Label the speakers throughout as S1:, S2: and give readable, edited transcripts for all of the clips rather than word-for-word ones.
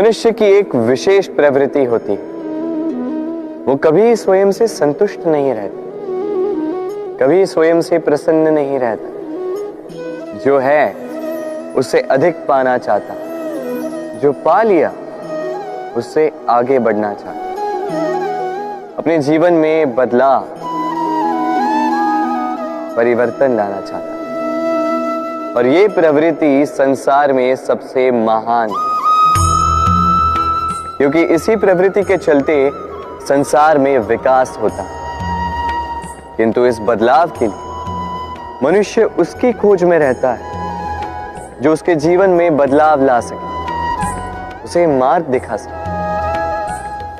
S1: मनुष्य की एक विशेष प्रवृत्ति होती, वो कभी स्वयं से संतुष्ट नहीं रहता, कभी स्वयं से प्रसन्न नहीं रहता। जो है उससे अधिक पाना चाहता, जो पा लिया उससे आगे बढ़ना चाहता, अपने जीवन में बदलाव, परिवर्तन लाना चाहता। और ये प्रवृत्ति संसार में सबसे महान है, क्योंकि इसी प्रवृत्ति के चलते संसार में विकास होता है। किंतु इस बदलाव के लिए मनुष्य उसकी खोज में रहता है जो उसके जीवन में बदलाव ला सके, उसे मार्ग दिखा सके,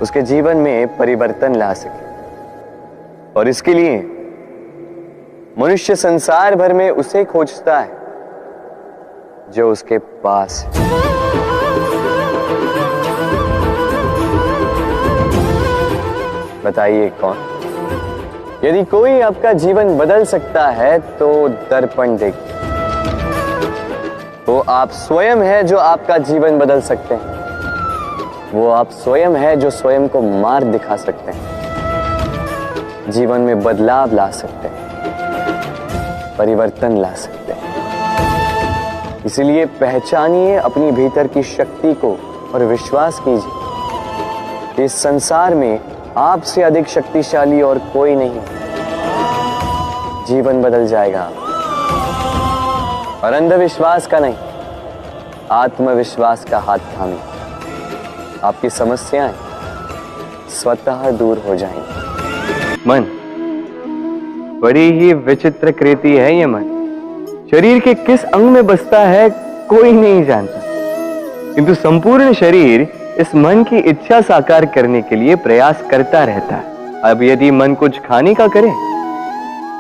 S1: उसके जीवन में परिवर्तन ला सके। और इसके लिए मनुष्य संसार भर में उसे खोजता है जो उसके पास है। बताइए कौन? यदि कोई आपका जीवन बदल सकता है तो दर्पण देखिए। वो आप स्वयं है जो आपका जीवन बदल सकते हैं। वो आप स्वयं है जो स्वयं को मार्ग दिखा सकते हैं, जीवन में बदलाव ला सकते हैं, परिवर्तन ला सकते हैं। इसलिए पहचानिए अपनी भीतर की शक्ति को और विश्वास कीजिए कि इस संसार में आपसे अधिक शक्तिशाली और कोई नहीं। जीवन बदल जाएगा। और अंधविश्वास का नहीं, आत्मविश्वास का हाथ थामिए, आपकी समस्याएं स्वतः दूर हो जाएंगी। मन बड़ी ही विचित्र कृति है। ये मन शरीर के किस अंग में बसता है कोई नहीं जानता, किंतु संपूर्ण शरीर इस मन की इच्छा साकार करने के लिए प्रयास करता रहता है। अब यदि मन कुछ खाने का करे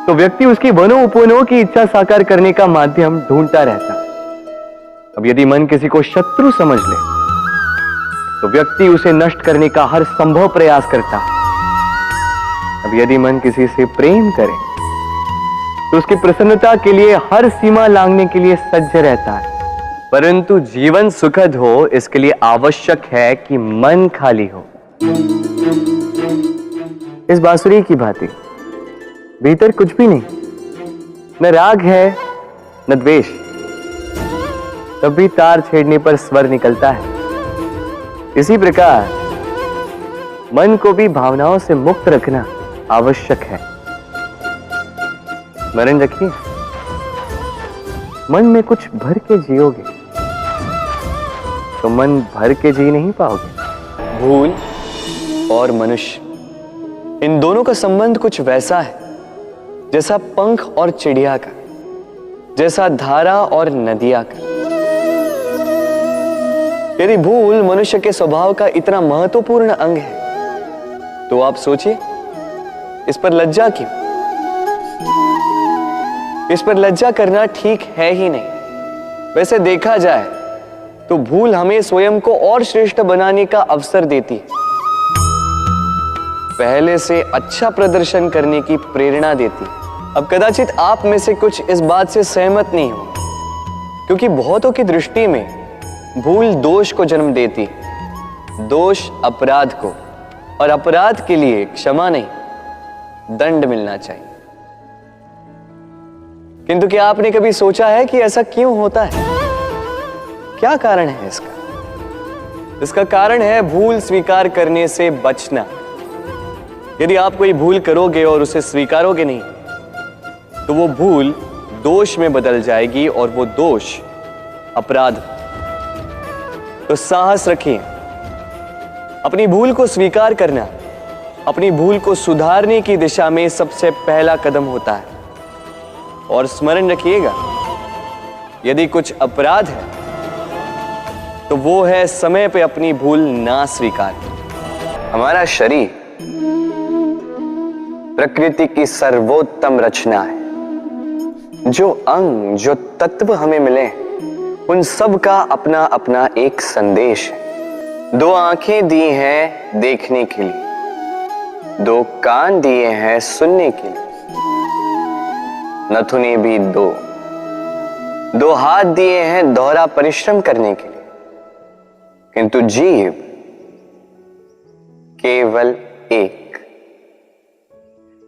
S1: तो व्यक्ति उसकी वनोपवनों की इच्छा साकार करने का माध्यम ढूंढता रहता है। अब यदि मन किसी को शत्रु समझ ले तो व्यक्ति उसे नष्ट करने का हर संभव प्रयास करता है। अब यदि मन किसी से प्रेम करे तो उसकी प्रसन्नता के लिए हर सीमा लांघने के लिए सज्ज रहता है। परंतु जीवन सुखद हो, इसके लिए आवश्यक है कि मन खाली हो। इस बांसुरी की भांति भीतर कुछ भी नहीं, न राग है न द्वेष, तब भी तार छेड़ने पर स्वर निकलता है। इसी प्रकार मन को भी भावनाओं से मुक्त रखना आवश्यक है। स्मरण रखिए, मन में कुछ भर के जियोगे तो मन भर के जी नहीं पाओगे। भूल और मनुष्य, इन दोनों का संबंध कुछ वैसा है जैसा पंख और चिड़िया का, जैसा धारा और नदिया का। यदि भूल मनुष्य के स्वभाव का इतना महत्वपूर्ण अंग है तो आप सोचिए, इस पर लज्जा क्यों? इस पर लज्जा करना ठीक है ही नहीं। वैसे देखा जाए तो भूल हमें स्वयं को और श्रेष्ठ बनाने का अवसर देती है, पहले से अच्छा प्रदर्शन करने की प्रेरणा देती है। अब कदाचित आप में से कुछ इस बात से सहमत नहीं हो, क्योंकि बहुतों की दृष्टि में भूल दोष को जन्म देती है, दोष अपराध को, और अपराध के लिए क्षमा नहीं दंड मिलना चाहिए। किंतु क्या आपने कभी सोचा है कि ऐसा क्यों होता है? क्या कारण है इसका? इसका कारण है भूल स्वीकार करने से बचना। यदि आप कोई भूल करोगे और उसे स्वीकारोगे नहीं तो वो भूल दोष में बदल जाएगी और वो दोष अपराध। तो साहस रखिए, अपनी भूल को स्वीकार करना अपनी भूल को सुधारने की दिशा में सबसे पहला कदम होता है। और स्मरण रखिएगा, यदि कुछ अपराध है तो वो है समय पे अपनी भूल ना स्वीकार। हमारा शरीर प्रकृति की सर्वोत्तम रचना है। जो अंग, जो तत्व हमें मिले उन सब का अपना अपना एक संदेश है। दो आंखें दी हैं देखने के लिए, दो कान दिए हैं सुनने के लिए, नथुने भी दो हाथ दिए हैं दोहरा परिश्रम करने के लिए, किंतु जीव केवल एक।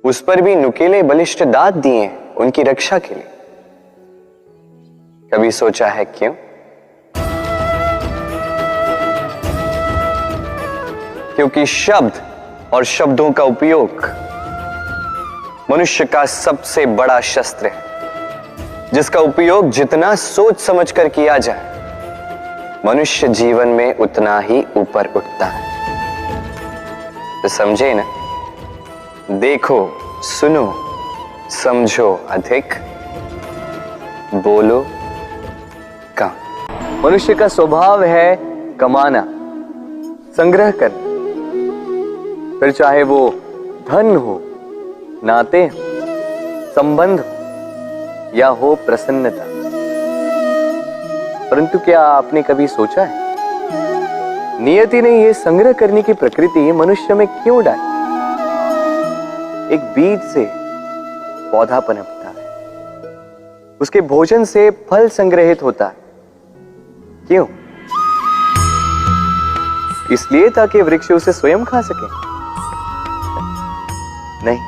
S1: उस पर भी नुकीले बलिष्ठ दांत दिए उनकी रक्षा के लिए। कभी सोचा है क्यों? क्योंकि शब्द और शब्दों का उपयोग मनुष्य का सबसे बड़ा शस्त्र है, जिसका उपयोग जितना सोच समझ कर किया जाए, मनुष्य जीवन में उतना ही ऊपर उठता है। तो समझे ना? देखो, सुनो, समझो अधिक, बोलो कम। मनुष्य का स्वभाव है कमाना, संग्रह करना, फिर चाहे वो धन हो, नाते हो, संबंध हो या हो प्रसन्नता। परंतु क्या आपने कभी सोचा है, नियति ने यह संग्रह करने की प्रकृति मनुष्य में क्यों डाली? एक बीज से पौधा पनपता है, उसके भोजन से फल संग्रहित होता है। क्यों? इसलिए ताकि वृक्ष उसे स्वयं खा सके? नहीं,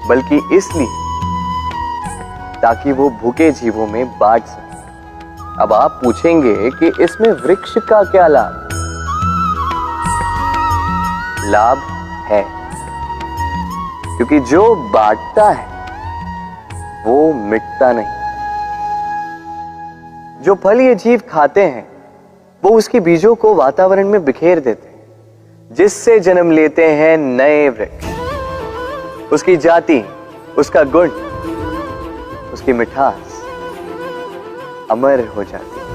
S1: बल्कि इसलिए ताकि वो भूखे जीवों में बांट सके। अब आप पूछेंगे कि इसमें वृक्ष का क्या लाभ? लाभ है, क्योंकि जो बांटता है वो मिटता नहीं। जो फल ये जीव खाते हैं वो उसके बीजों को वातावरण में बिखेर देते हैं, जिससे जन्म लेते हैं नए वृक्ष। उसकी जाति, उसका गुण, उसकी मिठास अमर हो जाती है।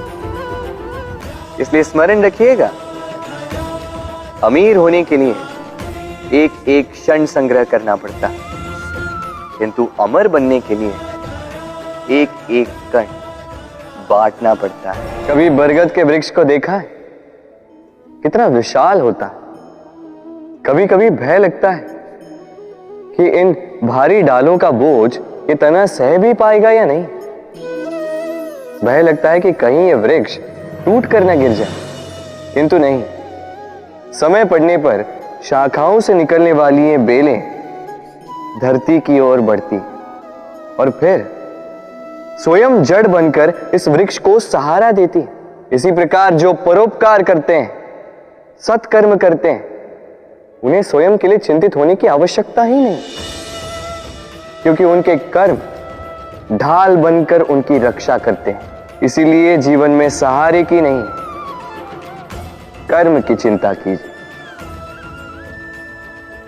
S1: इसलिए स्मरण रखिएगा, अमीर होने के लिए एक एक क्षण संग्रह करना पड़ता है, किंतु अमर बनने के लिए एक एक कण बांटना पड़ता है। कभी बरगद के वृक्ष को देखा है? कितना विशाल होता है। कभी कभी भय लगता है कि इन भारी डालों का बोझ ये तना सह भी पाएगा या नहीं। भय लगता है कि कहीं ये वृक्ष टूट कर न गिर जाए, किंतु नहीं। समय पड़ने पर शाखाओं से निकलने वाली ये बेलें धरती की ओर बढ़ती और फिर स्वयं जड़ बनकर इस वृक्ष को सहारा देती। इसी प्रकार जो परोपकार करते हैं, सत्कर्म करते हैं, उन्हें स्वयं के लिए चिंतित होने की आवश्यकता ही नहीं, क्योंकि उनके कर्म ढाल बनकर उनकी रक्षा करते हैं। इसीलिए जीवन में सहारे की नहीं, कर्म की चिंता कीजिए।